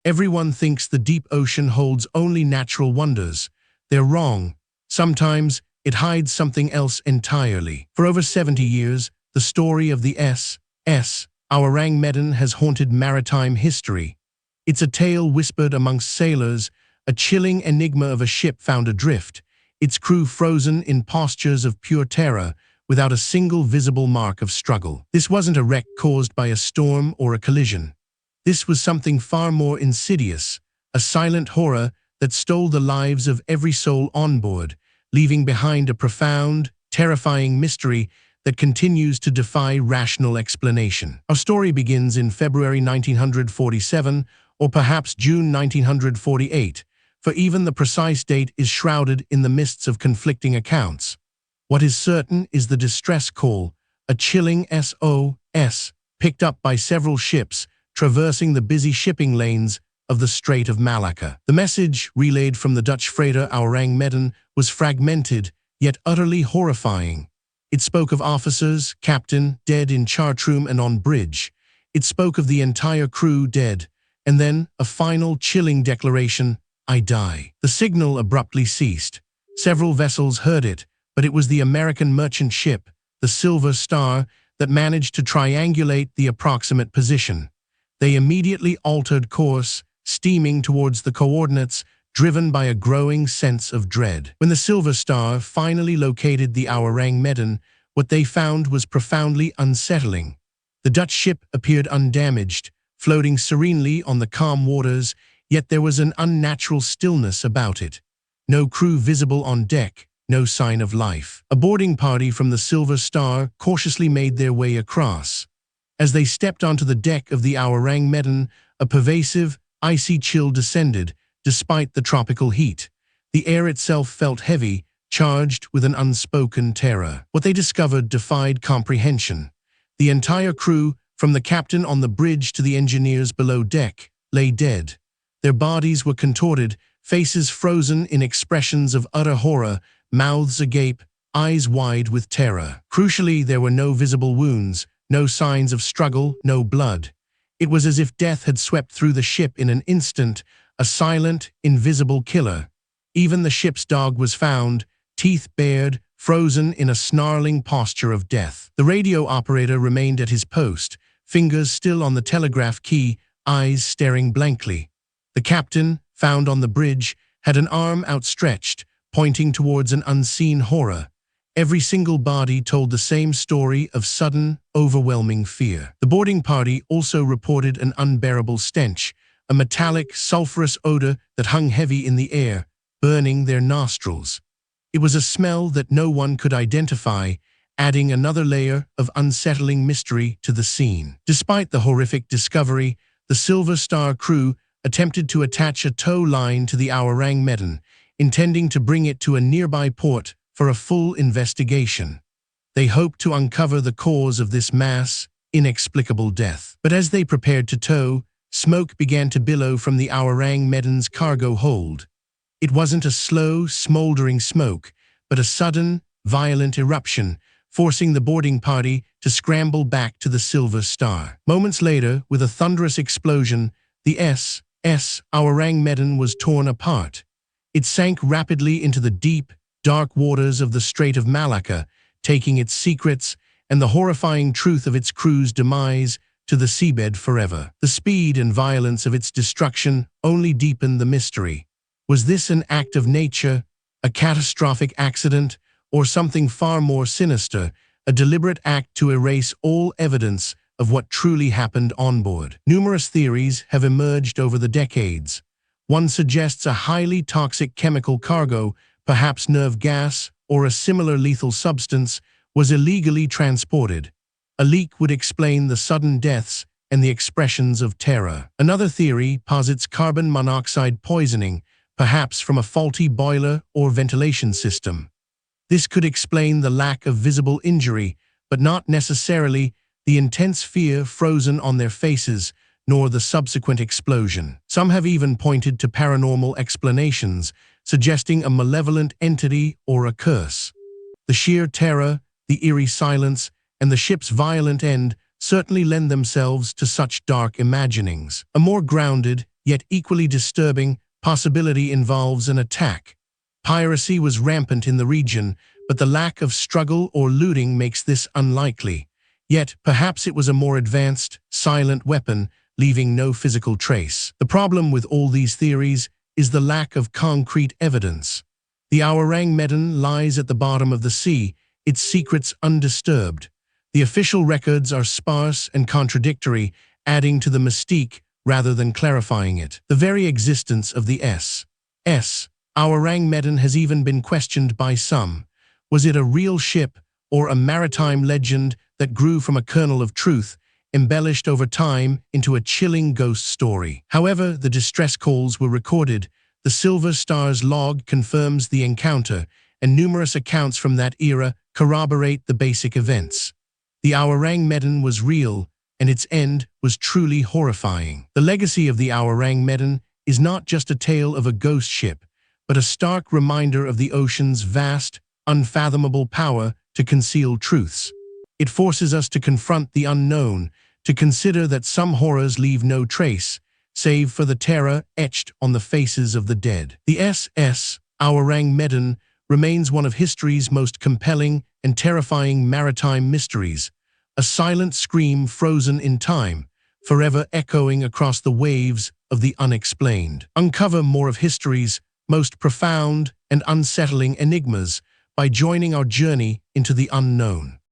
Everyone thinks the deep ocean holds only natural wonders. They're wrong. Sometimes it hides something else entirely. For over 70 years, the story of the Ourang Medan has haunted maritime history. It's a tale whispered amongst sailors, a chilling enigma of a ship found adrift, its crew frozen in postures of pure terror, without a single visible mark of struggle. This wasn't a wreck caused by a storm or a collision. This was something far more insidious, a silent horror that stole the lives of every soul on board, leaving behind a profound, terrifying mystery that continues to defy rational explanation. Our story begins in February 1947, or perhaps June 1948, for even the precise date is shrouded in the mists of conflicting accounts. What is certain is the distress call, a chilling SOS, picked up by several ships traversing the busy shipping lanes of the Strait of Malacca. The message, relayed from the Dutch freighter Ourang Medan, was fragmented, yet utterly horrifying. It spoke of officers, captain, dead in chartroom and on bridge. It spoke of the entire crew dead, and then a final chilling declaration, "I die." The signal abruptly ceased. Several vessels heard it, but it was the American merchant ship, the Silver Star, that managed to triangulate the approximate position. They immediately altered course, steaming towards the coordinates, driven by a growing sense of dread. When the Silver Star finally located the Ourang Medan, what they found was profoundly unsettling. The Dutch ship appeared undamaged, floating serenely on the calm waters, yet there was an unnatural stillness about it. No crew visible on deck, no sign of life. A boarding party from the Silver Star cautiously made their way across. As they stepped onto the deck of the Ourang Medan, a pervasive, icy chill descended, despite the tropical heat. The air itself felt heavy, charged with an unspoken terror. What they discovered defied comprehension. The entire crew, from the captain on the bridge to the engineers below deck, lay dead. Their bodies were contorted, faces frozen in expressions of utter horror, mouths agape, eyes wide with terror. Crucially, there were no visible wounds, no signs of struggle, no blood. It was as if death had swept through the ship in an instant, a silent, invisible killer. Even the ship's dog was found, teeth bared, frozen in a snarling posture of death. The radio operator remained at his post, fingers still on the telegraph key, eyes staring blankly. The captain, found on the bridge, had an arm outstretched, pointing towards an unseen horror. Every single body told the same story of sudden, overwhelming fear. The boarding party also reported an unbearable stench, a metallic, sulfurous odor that hung heavy in the air, burning their nostrils. It was a smell that no one could identify, adding another layer of unsettling mystery to the scene. Despite the horrific discovery, the Silver Star crew attempted to attach a tow line to the Ourang Medan, intending to bring it to a nearby port for a full investigation. They hoped to uncover the cause of this mass, inexplicable death. But as they prepared to tow, smoke began to billow from the Ourang Medan's cargo hold. It wasn't a slow, smoldering smoke, but a sudden, violent eruption, forcing the boarding party to scramble back to the Silver Star. Moments later, with a thunderous explosion, the Ourang Medan was torn apart. It sank rapidly into the deep, dark waters of the Strait of Malacca, taking its secrets and the horrifying truth of its crew's demise to the seabed forever. The speed and violence of its destruction only deepened the mystery. Was this an act of nature, a catastrophic accident, or something far more sinister, a deliberate act to erase all evidence of what truly happened on board? Numerous theories have emerged over the decades. One suggests a highly toxic chemical cargo, perhaps nerve gas or a similar lethal substance, was illegally transported. A leak would explain the sudden deaths and the expressions of terror. Another theory posits carbon monoxide poisoning, perhaps from a faulty boiler or ventilation system. This could explain the lack of visible injury, but not necessarily the intense fear frozen on their faces, nor the subsequent explosion. Some have even pointed to paranormal explanations, suggesting a malevolent entity or a curse. The sheer terror, the eerie silence, and the ship's violent end certainly lend themselves to such dark imaginings. A more grounded, yet equally disturbing possibility involves an attack. Piracy was rampant in the region, but the lack of struggle or looting makes this unlikely. Yet, perhaps it was a more advanced, silent weapon, leaving no physical trace. The problem with all these theories is the lack of concrete evidence. The Ourang Medan lies at the bottom of the sea, its secrets undisturbed. The official records are sparse and contradictory, adding to the mystique rather than clarifying it. The very existence of the Ourang Medan has even been questioned by some. Was it a real ship or a maritime legend that grew from a kernel of truth, embellished over time into a chilling ghost story? However, the distress calls were recorded, the Silver Star's log confirms the encounter, and numerous accounts from that era corroborate the basic events. The Ourang Medan was real, and its end was truly horrifying. The legacy of the Ourang Medan is not just a tale of a ghost ship, but a stark reminder of the ocean's vast, unfathomable power to conceal truths. It forces us to confront the unknown, to consider that some horrors leave no trace, save for the terror etched on the faces of the dead. The Ourang Medan remains one of history's most compelling and terrifying maritime mysteries, a silent scream frozen in time, forever echoing across the waves of the unexplained. Uncover more of history's most profound and unsettling enigmas by joining our journey into the unknown.